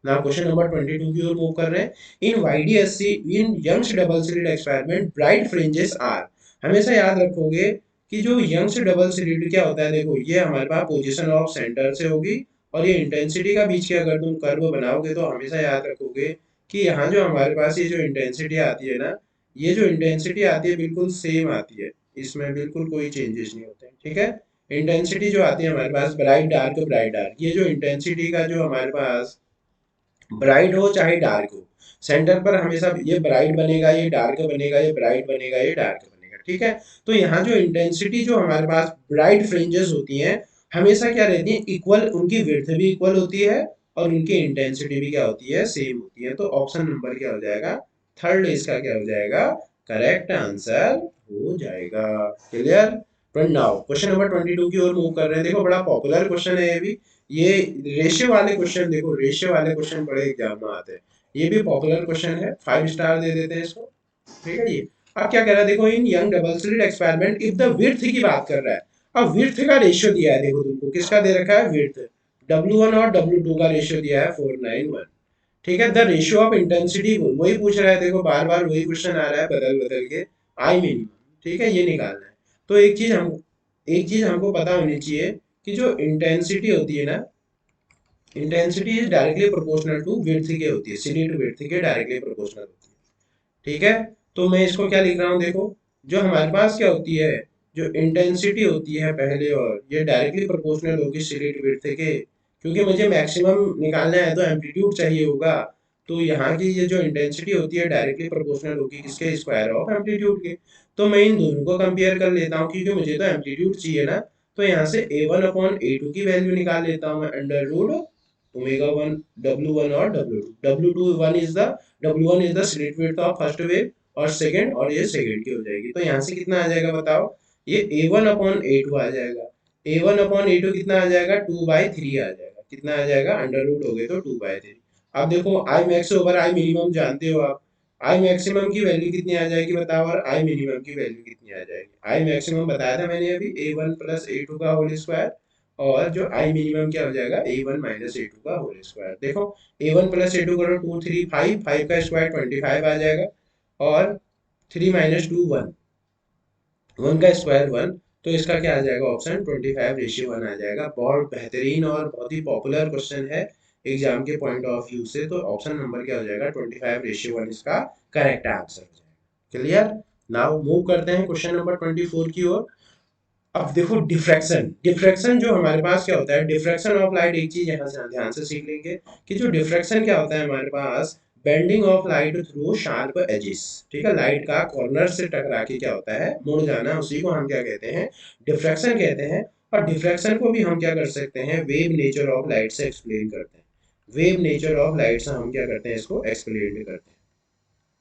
नाउ क्वेश्चन नंबर 22 की ओर मूव कर रहे हैं। In YDSC, in Young's double slit experiment bright fringes are, हमेशा याद रखोगे कि जो यंग्स डबल स्लिट क्या होता है, देखो ये हमारे पास पोजीशन ऑफ सेंटर से होगी, और ये इंटेंसिटी का बीच के अगर तुम कर्व बनाओगे तो हमेशा याद रखोगे कि यहाँ जो हमारे पास ये जो इंटेंसिटी आती है ना, ये जो इंटेंसिटी आती है बिल्कुल सेम आती है, इसमें बिल्कुल कोई चेंजेस नहीं होते हैं। ठीक है, इंटेंसिटी जो आती है हमारे पास, ब्राइट डार्क, ये जो इंटेंसिटी का जो हमारे पास ब्राइट हो चाहे डार्क हो, सेंटर पर हमेशा ये ब्राइट बनेगा, ये डार्क बनेगा, ये ब्राइट बनेगा, ये डार्क बनेगा। ठीक है, तो यहाँ जो इंटेंसिटी जो हमारे पास ब्राइट फ्रिंजेस होती हैं, हमेशा क्या रहती है, इक्वल, उनकी विड्थ भी इक्वल होती है, और उनकी इंटेंसिटी भी क्या होती है, सेम होती है, तो ऑप्शन नंबर क्या हो जाएगा, थर्ड इसका क्या हो जाएगा, करेक्ट आंसर हो जाएगा। क्लियर, नाउ क्वेश्चन नंबर 22 की ओर मूव कर रहे हैं। देखो बड़ा पॉपुलर क्वेश्चन है ये भी। ये रेशियो वाले क्वेश्चन, देखो रेशियो वाले क्वेश्चन बड़े एग्जाम में आते हैं। ये भी पॉपुलर क्वेश्चन है, 5 स्टार दे देते हैं इसको। ठीक है ये। अब क्या कह रहा है देखो, in Young double slit experiment if the width की बात कर रहा है। अब विड्थ का रेशियो दिया है, देखो तुमको किसका दे रखा है, विड्थ W1 और W2 का रेशियो दिया है 491। ठीक है, द रेशियो ऑफ इंटेंसिटी वही पूछ रहा है, देखो बार बार वही क्वेश्चन आ रहा है बदल बदल के। आई मिनिमम, ठीक है ये निकालना है। तो एक चीज हमको पता होनी चाहिए कि जो इंटेंसिटी होती है ना, intensity is directly proportional to width के होती है, सीडी टू विड्थ के डायरेक्टली प्रोपोर्शनल होती है। ठीक है, तो मैं इसको क्या लिख रहा हूँ देखो, जो हमारे पास क्या होती है, जो इंटेंसिटी होती है पहले, और ये डायरेक्टली प्रोपोर्शनल होगी सीडी टू विड्थ के, क्योंकि मुझे मैक्सिमम निकालना है तो एम्पलीट्यूड चाहिए होगा। तो यहाँ की ये जो इंटेंसिटी होती है डायरेक्टली प्रोपोर्शनल होगी किसके, स्क्वायर ऑफ एम्पलीट्यूड के। तो मैं इन दोनों को कंपेयर कर लेता हूँ, क्योंकि मुझे तो एम्पलीट्यूड चाहिए ना। तो यहाँ से A1/A2 की वैल्यू निकाल लेता हूँ मैं, अंडर रूट ओमेगा 1 W1 और W2 one is the W1 is the slit width of first wave और सेकंड, और ये सेकंड की हो जाएगी। तो यहाँ से कितना आ जाएगा बताओ, ये A1/A2 आ जाएगा। A1/A2 कितना आ जाएगा, 2/3 आ जाएगा। कितना आ जाएगा, अंडर रूट हो गए तो 2/3। अब देखो I max over I minimum जानते हो आप, आई मैक्सिमम की वैल्यू कितनी आ जाएगी बताओ, और आई मिनिमम की वैल्यू कितनी आ जाएगी। आई मैक्सिमम बताया था मैंने अभी, A1 + A2 का होल स्क्वायर, और जो आई मिनिमम क्या हो जाएगा, A1 - A2 का होल स्क्वायर। देखो A1 + A2 करो, 2 3 5, 5 का स्क्वायर 25 आ जाएगा, और 3 - 2 1, 1 का स्क्वायर 1। तो इसका क्या आ जाएगा ऑप्शन, 25:1 आ जाएगा। बहुत बेहतरीन और बहुत ही पॉपुलर क्वेश्चन है एग्जाम के पॉइंट ऑफ व्यू से। तो ऑप्शन नंबर क्या हो जाएगा, 25:1 इसका करेक्ट आंसर हो जाएगा। क्लियर। नाउ मूव करते हैं क्वेश्चन नंबर 24 की ओर। अब देखो डिफ्रैक्शन, डिफ्रैक्शन जो हमारे पास क्या होता है, डिफ्रैक्शन ऑफ लाइट, एक चीज यहाँ से ध्यान से सीख लेंगे कि जो डिफ्रैक्शन क्या होता है हमारे पास, bending of light through sharp edges. ठीक है, लाइट का कॉर्नर से टकरा के क्या होता है, मुड़ जाना, उसी को हम क्या कहते हैं, डिफ्रैक्शन कहते हैं। और डिफ्रैक्शन को भी हम क्या कर सकते हैं, वेव नेचर ऑफ लाइट से एक्सप्लेन करते हैं। वेव नेचर ऑफ लाइट से हम क्या करते हैं, इसको एक्सप्लेन करते हैं।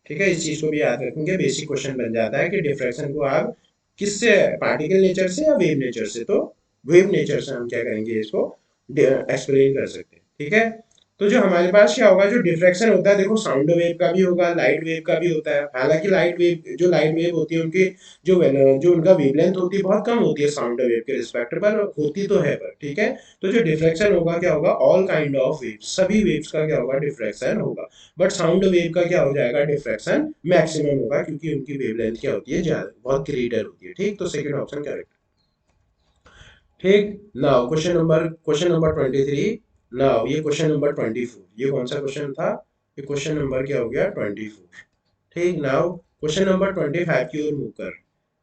ठीक है, इस चीज को भी याद रखेंगे, बेसिक क्वेश्चन बन जाता है कि डिफ्रैक्शन को आप किससे, पार्टिकल नेचर से या वेव नेचर से। तो वेव नेचर से हम क्या करेंगे, इसको एक्सप्लेन कर सकते हैं। ठीक है, तो जो हमारे पास क्या होगा, जो डिफ्रैक्शन होता है, देखो साउंड वेव का भी होगा, लाइट वेव का भी होता है। हालांकि लाइट वेव, जो लाइट वेव होती है उनकी जो उनका वेवलेंथ होती है बहुत कम होती है साउंड वेव के रिस्पेक्ट पर, होती तो है पर। ठीक है, तो जो डिफ्रैक्शन होगा क्या होगा, ऑल काइंड ऑफ वेव्स, सभी वेव्स का क्या होगा, डिफ्रैक्शन होगा। बट साउंड वेव का क्या हो जाएगा, डिफ्रैक्शन मैक्सिमम होगा, क्योंकि उनकी वेवलेंथ क्या होती है, ज्यादा, बहुत ग्रेटर होती है। ठीक, तो सेकंड ऑप्शन करेक्ट। ठीक, नाउ क्वेश्चन नंबर 23। नाउ ये क्वेश्चन नंबर 24, ये कौन सा क्वेश्चन था, ये क्वेश्चन नंबर क्या हो गया, 24। ठीक, नाउ क्वेश्चन नंबर 25 की ओर मूव कर,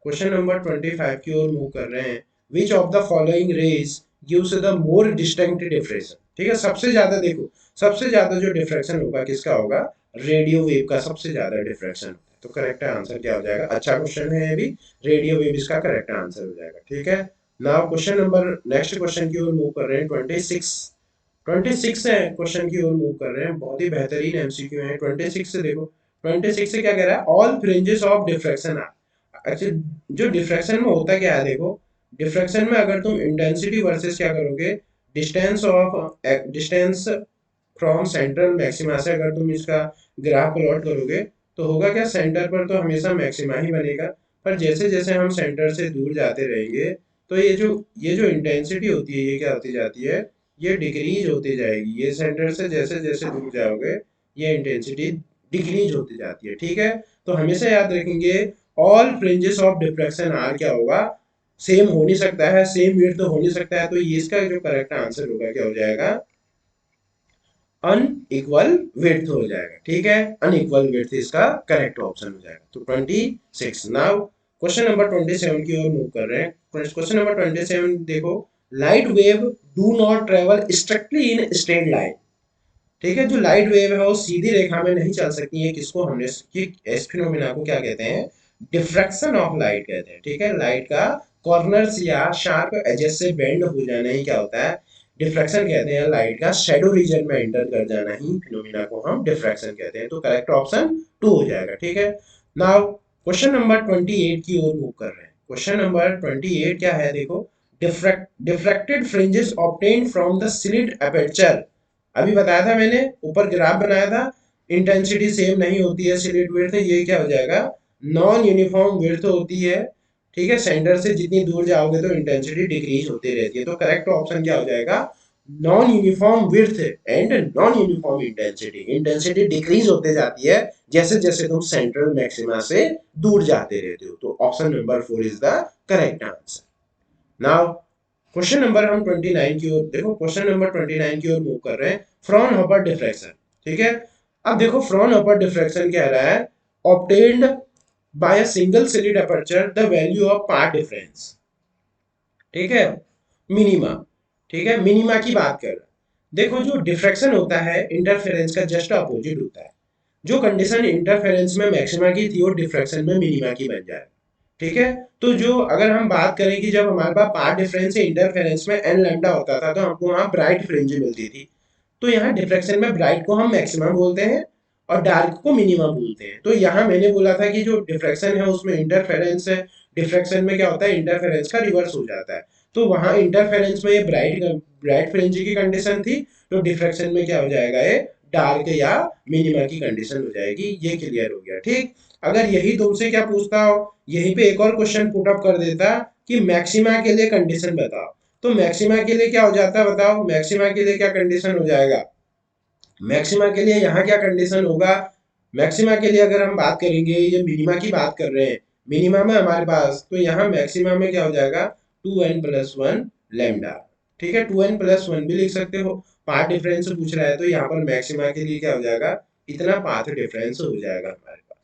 क्वेश्चन नंबर 25 की ओर मूव कर रहे हैं। Which of the following rays gives the more distinct diffraction. ठीक है, सबसे ज्यादा देखो, सबसे ज्यादा जो डिफ्रैक्शन होगा किसका होगा, रेडियो वेव का सबसे ज्यादा डिफ्रैक्शन होता है। तो करेक्ट आंसर क्या हो जाएगा, अच्छा क्वेश्चन है ये भी, रेडियो वेव इसका करेक्ट आंसर हो जाएगा। ठीक है, now question number, next question की ओर मूव कर रहे हैं, 26। 26 है क्वेश्चन की ओर मूव कर रहे हैं, बहुत ही बेहतरीन एमसीक्यू है। 26 से देखो, 26 से क्या कह रहा है, all fringes of diffraction are. अच्छा, जो डिफ्रैक्शन में होता क्या है देखो, डिफ्रैक्शन में अगर तुम इंटेंसिटी वर्सेस क्या करोगे, डिस्टेंस फ्रॉम सेंट्रल मैक्सिमा से अगर तुम इसका ग्राफ प्लॉट करोगे, तो होगा क्या, सेंटर पर तो हमेशा मैक्सिमा ही बनेगा। पर जैसे जैसे हम सेंटर से दूर जाते रहेंगे, तो ये जो इंटेंसिटी होती है, ये क्या होती जाती है, ये डिक्रीज होती जाएगी। ये सेंटर से जैसे जैसे दूर जाओगे, ये इंटेंसिटी डिक्रीज होती जाती है। ठीक है, तो हमेशा याद रखेंगे, all fringes of diffraction are क्या होगा, सेम हो नहीं सकता है, सेम विड्थ हो नहीं सकता है। तो ये इसका जो करेक्ट आंसर होगा क्या हो जाएगा, अनइक्वल विड्थ हो जाएगा। ठीक है, अनइक्वल विड्थ इसका करेक्ट ऑप्शन हो जाएगा। तो 26। नाउ क्वेश्चन नंबर 27 की ओर मूव कर रहे हैं। क्वेश्चन नंबर 27 देखो, light wave do not travel strictly in straight line. ठीक है, जो लाइट वेव है वो सीधी रेखा में नहीं चल सकती है, किसको हमने, इस फिनोमिना को क्या कहते हैं, डिफ्रैक्शन ऑफ लाइट कहते हैं। ठीक है, लाइट का कॉर्नर्स या शार्प एजेस से बेंड हो जाना ही क्या होता है, डिफ्रैक्शन कहते हैं। लाइट का शैडो रीजन में एंटर कर जाना ही फिनोमिना को हम डिफ्रैक्शन कहते हैं। तो करेक्ट ऑप्शन 2 हो जाएगा। ठीक है, नाउ क्वेश्चन नंबर 28 की ओर मूव कर रहे हैं। क्वेश्चन नंबर 28 क्या है देखो, diffracted fringes obtained from the slit aperture. अभी बताया था मैंने, ऊपर ग्राफ बनाया था, इंटेंसिटी सेम नहीं होती है स्लिट विड्थ, ये क्या हो जाएगा, नॉन यूनिफॉर्म विड्थ होती है। ठीक है, सेंटर से जितनी दूर जाओगे तो इंटेंसिटी डिक्रीज होती रहती है, तो करेक्ट ऑप्शन क्या हो जाएगा, non uniform width and non uniform intensity. Intensity decrease होते जाती है जैसे जैसे तुम सेंट्रल मैक्सिमा से दूर जाते रहते हो, तो option number 4 is the correct answer. Now question number हम 29 की ओर देखो, क्वेश्चन नंबर 29 की ओर मूव कर रहे हैं, फ्रॉनहोफर डिफ्रैक्शन। ठीक है, अब देखो फ्रॉनहोफर डिफ्रैक्शन कह रहा है, obtained by a single slit aperture the value of path difference. ठीक है, मिनिमा। ठीक है, मिनिमा की बात कर रहे हैं। देखो जो डिफ्रैक्शन होता है इंटरफेरेंस का जस्ट अपोजिट होता है। जो कंडीशन इंटरफेरेंस में मैक्सिमा की थी वो डिफ्रैक्शन में मिनिमा की बन जाए। ठीक है, तो जो अगर हम बात करें कि जब हमारे पास पाथ डिफरेंस इंटरफेरेंस में एन लैम्डा होता था तो हमको वहां ब्राइट फ्रिंज मिलती थी। तो यहाँ डिफ्रैक्शन में ब्राइट को हम मैक्सिमम बोलते हैं और डार्क को मिनिमम बोलते हैं। तो यहाँ मैंने बोला था कि जो डिफ्रैक्शन है उसमें इंटरफेरेंस है, डिफ्रैक्शन में क्या होता है, इंटरफेरेंस का रिवर्स हो जाता है। तो वहां इंटरफेरेंस में ये ब्राइट ब्राइट फ्रिंज की कंडीशन थी, तो डिफ्रैक्शन में क्या हो जाएगा, ये डार्क या मिनिमा की कंडीशन हो जाएगी। ये क्लियर हो गया। ठीक, अगर यही तुमसे क्या पूछता हो, यहीं पे एक और क्वेश्चन पुट अप कर देता कि मैक्सिमा के लिए कंडीशन बताओ, तो मैक्सिमा के लिए क्या हो जाता है बताओ, मैक्सिमा के लिए क्या कंडीशन हो जाएगा, मैक्सिमा के लिए यहाँ क्या कंडीशन होगा, मैक्सिमा के लिए अगर हम बात करेंगे, ये मिनिमा की बात कर रहे हैं, मिनिमा में हमारे पास, तो यहाँ मैक्सिमा में क्या हो जाएगा, 2n+1 लैम्डा। ठीक है, 2n+1 भी लिख सकते हो, पाथ डिफरेंस पूछ रहा है तो यहाँ पर मैक्सिमा के लिए क्या हो जाएगा, इतना पाथ डिफरेंस हो जाएगा हमारे पास।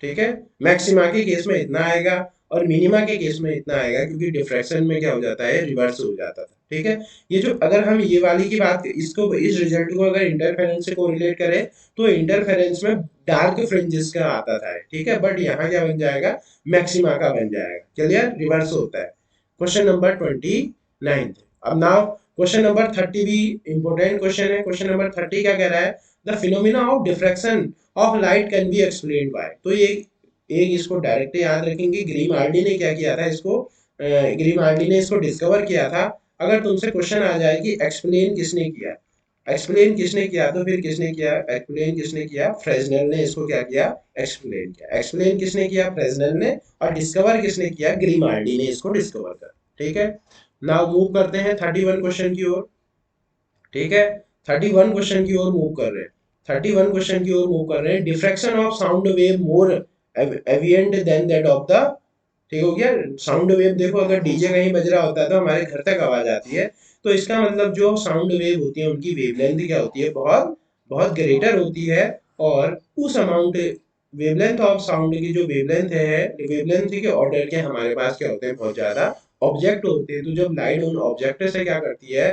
ठीक है, मैक्सिमा के केस में इतना आएगा और मिनिमा के केस में इतना आएगा, क्योंकि डिफ्रैक्शन में क्या हो जाता है, रिवर्स हो जाता था। ठीक है, ये जो अगर हम ये वाली की बात, इसको इस रिजल्ट को अगर इंटरफेरेंस से कोरिलेट करें तो इंटरफेरेंस में डार्क फ्रिंजेस का आता था। ठीक है, बट यहाँ क्या बन जाएगा, मैक्सिमा का बन जाएगा। क्लियर, रिवर्स होता है। Question number 29। अब नाउ क्वेश्चन नंबर 30 भी इंपॉर्टेंट क्वेश्चन है। क्वेश्चन नंबर 30 क्या कह रहा है, the phenomena of diffraction of light can be explained bye. तो ये एक इसको डायरेक्ट याद रखेंगे, ग्रीमाल्डी ने क्या किया था इसको, ग्रीमाल्डी ने इसको डिस्कवर किया था। अगर तुमसे क्वेश्चन आ जाए कि एक्सप्लेन किसने किया, एक्सप्लेन किसने किया, तो फिर किसने किया, एक्सप्लेन किसने किया, फ्रेजनेल ने इसको क्या किया, एक्सप्लेन किया। एक्सप्लेन किसने किया, फ्रेजनेल ने, और डिस्कवर किसने किया, ग्रीमाल्डी ने इसको डिस्कवर कर। ठीक है, नाउ मूव करते हैं 31 क्वेश्चन की ओर। ठीक है, 31 क्वेश्चन की ओर मूव कर रहे हैं, 31 क्वेश्चन की ओर मूव कर रहे हैं, diffraction of sound wave more evident than that of the. ठीक हो गया, साउंड वेव देखो अगर डीजे कहीं बज रहा होता है तो हमारे घर तक आवाज आती है, तो इसका मतलब जो साउंड वेव होती है उनकी वेवलेंथ क्या होती है, बहुत बहुत ग्रेटर होती है। और उस अमाउंट वेवलेंथ ऑफ साउंड की जो वेवलेंथ है, वेवलेंथ के ऑर्डर के हमारे पास क्या होते हैं, बहुत ज्यादा ऑब्जेक्ट होते हैं। तो जब लाइट उन ऑब्जेक्ट से क्या करती है,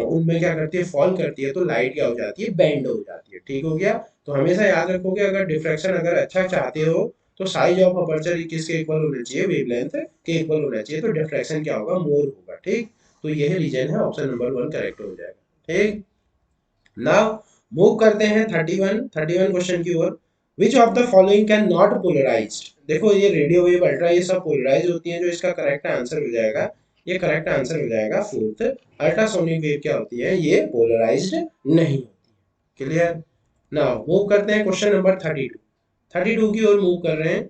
उनमें क्या करती है, फॉल करती है, तो लाइट क्या हो जाती है, बेंड हो जाती है। ठीक हो गया, तो हमेशा याद रखोगे अगर डिफ्रैक्शन अगर अच्छा चाहते हो तो साइज ऑफ अपर्चर किसके इक्वल होना चाहिए, वेवलेंथ के इक्वल होना चाहिए, तो डिफ्रैक्शन क्या होगा, मोर होगा। ठीक, तो यही रीजन है, ऑप्शन नंबर 1 करेक्ट हो जाएगा। ठीक, नाउ मूव करते हैं 31 क्वेश्चन की ओर। Which of the following can not polarised. देखो ये रेडियो वेव, अल्ट्रा, ये सब पोलराइज होती हैं, जो इसका करेक्ट आंसर हो जाएगा, ये करेक्ट आंसर हो जाएगा फोर्थ। अल्ट्रासोनिक वेव क्या होती है, ये पोलराइज्ड नहीं होती। क्लियर, नाउ मूव करते हैं क्वेश्चन नंबर 32 की ओर मूव कर रहे हैं।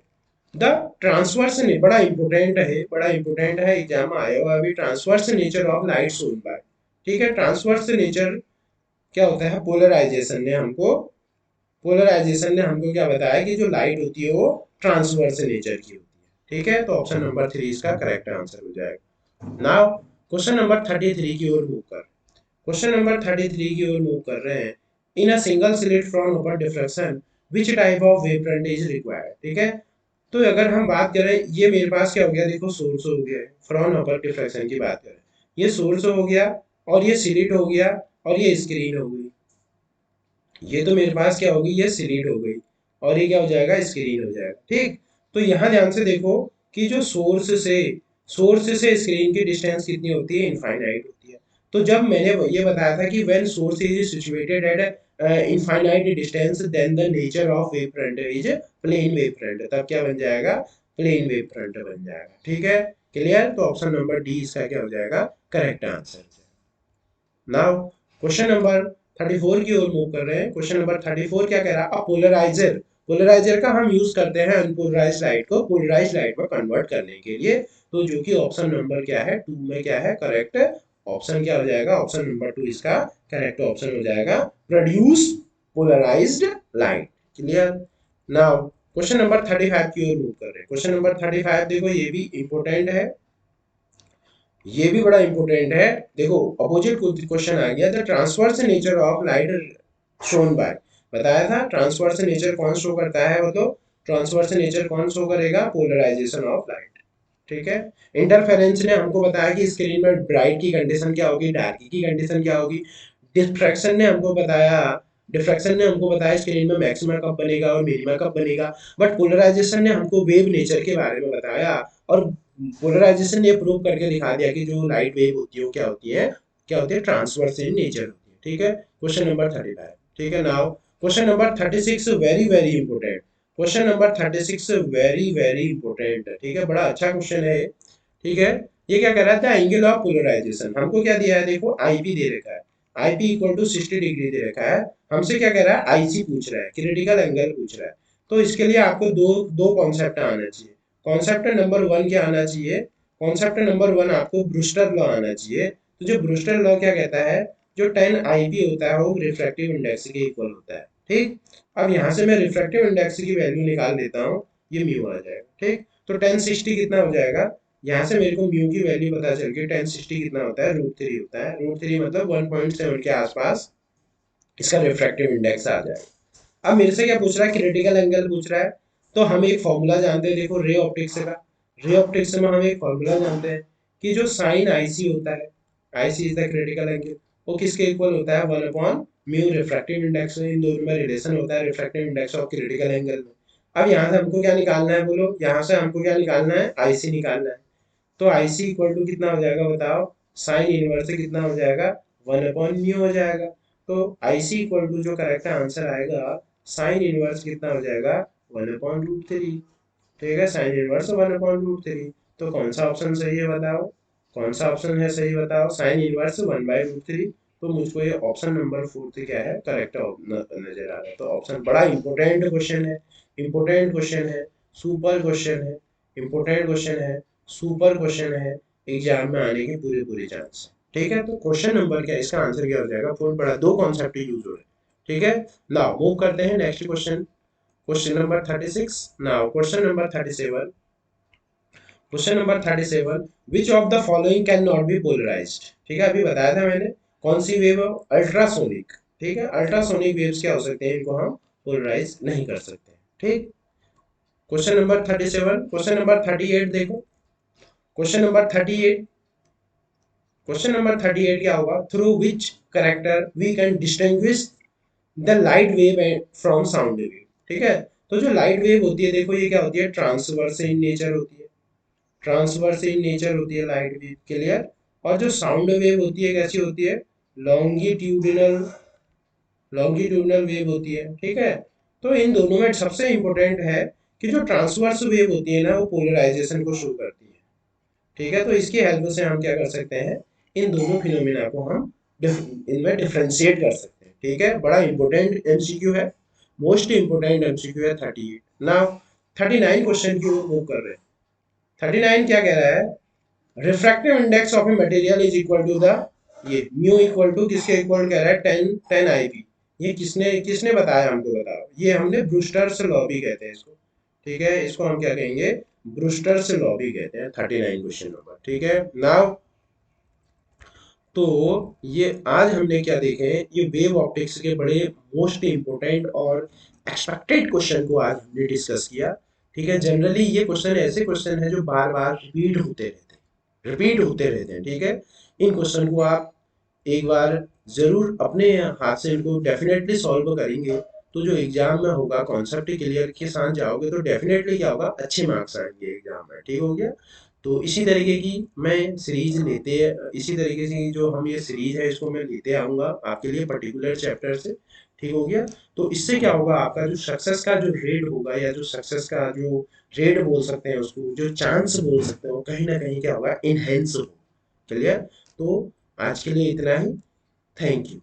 द ट्रांसवर्स ने, बड़ा इंपोर्टेंट है, बड़ा इंपोर्टेंट है, एग्जाम में आया हुआ अभी, transverse nature of light shown by. ठीक है, ट्रांसवर्स नेचर क्या होता है, पोलराइजेशन ने हमको क्या बताया कि जो लाइट होती है वो ट्रांसवर्स नेचर की होती है। ठीक है, तो ऑप्शन नंबर 3 इसका करेक्ट आंसर हो जाएगा। नाउ क्वेश्चन नंबर 33 की ओर मूव कर, क्वेश्चन नंबर 33 की ओर मूव कर रहे हैं। In a single slit from open diffraction which type of wave front is required. ठीक है, तो अगर हम बात करें, ये मेरे पास क्या हो गया, देखो सोर्स हो गया, फ्रॉम ओपन डिफ्रैक्शन की बात करें, ये सोर्स हो गया और ये स्लिट हो गया और ये स्क्रीन हो गई। ये तो मेरे पास क्या होगी, ये स्लिट हो गई और ये क्या हो जाएगा, स्क्रीन हो जाएगा। ठीक, तो यहाँ ध्यान से देखो कि जो सोर्स से स्क्रीन की डिस्टेंस कितनी होती है, इनफाइनाइट होती है। तो जब मैंने ये बताया था कि when source is situated at infinite distance then the nature of wave front is plane wave front, तब क्या बन जाएगा, प्लेन वेव फ्रंट बन जाएगा। ठीक है, क्लियर। तो ऑप्शन नंबर डी इसका क्या हो जाएगा, correct answer. Now question number 34 की ओर मूव कर रहे हैं। क्वेश्चन नंबर 34 क्या कह रहा है, पोलराइजर। पोलराइजर का हम यूज करते हैं अनपोलराइज्ड लाइट को पोलराइज्ड लाइट में कन्वर्ट करने के लिए। तो जो कि ऑप्शन नंबर क्या है, 2 में क्या है, करेक्ट ऑप्शन क्या हो जाएगा, ऑप्शन नंबर 2 इसका करेक्ट ऑप्शन हो जाएगा, produce polarised light. Clear. Now question number 35 की ओर मूव कर रहे हैं। क्वेश्चन नंबर 35 देखो, ये भी इंपॉर्टेंट है, ये भी बड़ा इंपॉर्टेंट है। देखो अपोजिट क्वेश्चन आ गया, the transverse nature of light shown by. बताया था ट्रांसवर्स नेचर कौन शो करता है, वो तो ट्रांसवर्स नेचर कौन शो करेगा, पोलराइजेशन ऑफ लाइट। ठीक है। इंटरफेरेंस ने हमको बताया कि स्क्रीन में ब्राइट की कंडीशन क्या होगी, डार्क की कंडीशन क्या होगी। डिफ्रैक्शन ने हमको बताया, डिफ्रैक्शन ने हमको बताया स्क्रीन में मैक्सिमा कब बनेगा और मिनिमा कब बनेगा। बट पोलराइजेशन ने हमको वेव नेचर के बारे में बताया, और पोलराइजेशन ने प्रूव करके दिखा दिया कि जो लाइट वेव होती है वो क्या होती है, क्या होती है, ट्रांसवर्स इन नेचर होती है। ठीक है, क्वेश्चन नंबर 35। ठीक है। Now question number 36 very very important. Question number 36 very very important. ठीक है, बड़ा अच्छा क्वेश्चन है। ठीक है, ये क्या कर रहा था, एंगल ऑफ पोलराइजेशन हमको क्या दिया है, देखो आईपी दे रखा है, आईपी इक्वल टू 60 डिग्री दे रखा है। हमसे क्या कह रहा है, आईसी पूछ रहा है, क्रिटिकल एंगल पूछ रहा है। तो इसके लिए आपको दो दो कॉन्सेप्ट आना चाहिए। कॉन्सेप्ट नंबर 1 क्या आना चाहिए, कॉन्सेप्ट नंबर 1 आपको ब्रूस्टर लॉ आना चाहिए। तो जो ब्रूस्टर लॉ क्या कहता है, जो 10 आईपी होता है वो रिफ्रैक्टिव इंडेक्स के इक्वल होता है। ठीक, अब यहाँ से मैं रिफ्रैक्टिव इंडेक्स की वैल्यू निकाल देता हूँ, ये म्यू आ जाएगा। ठीक, तो 1060 कितना हो जाएगा, यहाँ से मेरे को म्यू की वैल्यू पता चल गई, 1060 कितना होता है, √3 होता है। √3 मतलब 1.7 के आसपास इसका रिफ्रैक्टिव इंडेक्स आ जाएगा। अब मेरे से क्या पूछ रहा है, क्रिटिकल एंगल पूछ रहा है। तो हम एक फॉर्मूला जानते हैं, देखो रे ऑप्टिक्स का, रे ऑप्टिक्स में हम एक फॉर्मूला जानते हैं कि जो साइन आईसी होता है, IC is the critical angle, वो किसके इक्वल होता है, 1/म्यू रिफ्रैक्टिव इंडेक्स। इन दोनों में रिलेशन होता है रिफ्रैक्टिव इंडेक्स और क्रिटिकल एंगल में। अब यहाँ से हमको क्या निकालना है, बोलो, यहाँ से हमको क्या निकालना है, आईसी निकालना है। तो आईसी इक्वल टू कितना हो जाएगा बताओ, साइन इनवर्स से कितना हो जाएगा, 1/म्यू हो जाएगा। तो आईसी इक्वल टू जो करेक्ट आंसर आएगा, साइन इनवर्स कितना हो जाएगा, 1/√3। ठीक है, साइन इनवर्स 1/√3। तो कौन सा ऑप्शन सही है बताओ, कौन सा ऑप्शन है सही बताओ, साइन इनवर्स 1/√3। तो मुझको ये ऑप्शन नंबर 4 क्या है, करेक्ट नजर आ रहा है। तो ऑप्शन बड़ा इंपॉर्टेंट क्वेश्चन है, इंपॉर्टेंट क्वेश्चन है, सुपर क्वेश्चन है, इंपॉर्टेंट क्वेश्चन है, सुपर क्वेश्चन है, एग्जाम में आने की पूरे पूरे चांस। ठीक है, तो क्वेश्चन नंबर क्या, इसका आंसर क्या हो जाएगा, फोर बड़ा, दो कॉन्सेप्ट यूज हो रहे हैं। ठीक है, नाउ मूव करते हैं next question, question number 36। Now question number 37, question number 37, which of the following can not be polarised. ठीक है, अभी बताया था मैंने कौन सी वेव, अल्ट्रासोनिक। ठीक है, अल्ट्रासोनिक वेव्स क्या हो सकते हैं, इनको हम पोलराइज नहीं कर सकते। ठीक, क्वेश्चन नंबर 37, क्वेश्चन नंबर 38 देखो, क्वेश्चन नंबर 38, क्वेश्चन नंबर 38 क्या होगा, through which character we can distinguish the light wave from sound wave. ठीक है, तो जो लाइट वेव होती है, देखो ये क्या होती है, ट्रांसवर्स इन नेचर होती है, ट्रांसवर्स इन नेचर होती है लाइट वेव। क्लियर। और जो साउंड वेव होती है कैसी होती है, लॉन्गिट्यूडिनल, लॉन्गिट्यूडिनल वेव होती है। ठीक है, तो इन दोनों में सबसे इंपॉर्टेंट है कि जो ट्रांसवर्स वेव होती है ना, वो पोलराइजेशन को शो करती है। ठीक है, तो इसकी हेल्प से हम क्या कर सकते हैं, इन दोनों फिनोमिना को हम इनमें डिफ्रेंशिएट कर सकते हैं। ठीक है, बड़ा इंपॉर्टेंट एमसीक्यू है, मोस्ट इंपॉर्टेंट एमसीक्यू है 38। नाउ 39 क्वेश्चन की ओर मूव कर रहे हैं। 39 क्या कह रहा है, refractive index of a material is equal to the, ये म्यू इक्वल टू किसके इक्वल कह रहा है, 10 आईपी। ये किसने किसने बताया हमको बताओ, ये हमने ब्रूस्टर्स लॉ भी कहते हैं इसको। ठीक है, इसको हम क्या कहेंगे, ब्रूस्टर्स लॉ भी कहते हैं। 39 क्वेश्चन नंबर। ठीक है, नाउ तो ये आज हमने क्या देखे, ये वेव ऑप्टिक्स के बड़े मोस्ट इंपोर्टेंट और एक्सपेक्टेड क्वेश्चन को आज हमने डिस्कस किया। ठीक है, जनरली ये क्वेश्चन ऐसे क्वेश्चन है जो बार बार रिपीट होते रहते हैं, रिपीट होते रहते हैं। ठीक है, इन क्वेश्चन को आप एक बार जरूर अपने हाथ से इनको डेफिनेटली सॉल्व करेंगे, तो जो एग्जाम में होगा कॉन्सेप्ट क्लियर के साथ जाओगे तो डेफिनेटली क्या होगा, अच्छे मार्क्स आएंगे एग्जाम में। ठीक हो गया। तो इसी तरीके की मैं सीरीज लेते इसी तरीके से जो हम ये सीरीज है इसको मैं लेते आऊंगा आपके लिए पर्टिकुलर चैप्टर से। ठीक हो गया। तो इससे क्या होगा, आपका जो सक्सेस का जो रेट होगा या जो सक्सेस का जो रेट बोल सकते हैं उसको, जो चांस बोल सकते हो, कहीं ना कहीं क्या होगा, इनहेंस हो। क्लियर। तो आज के लिए इतना ही। Thank you.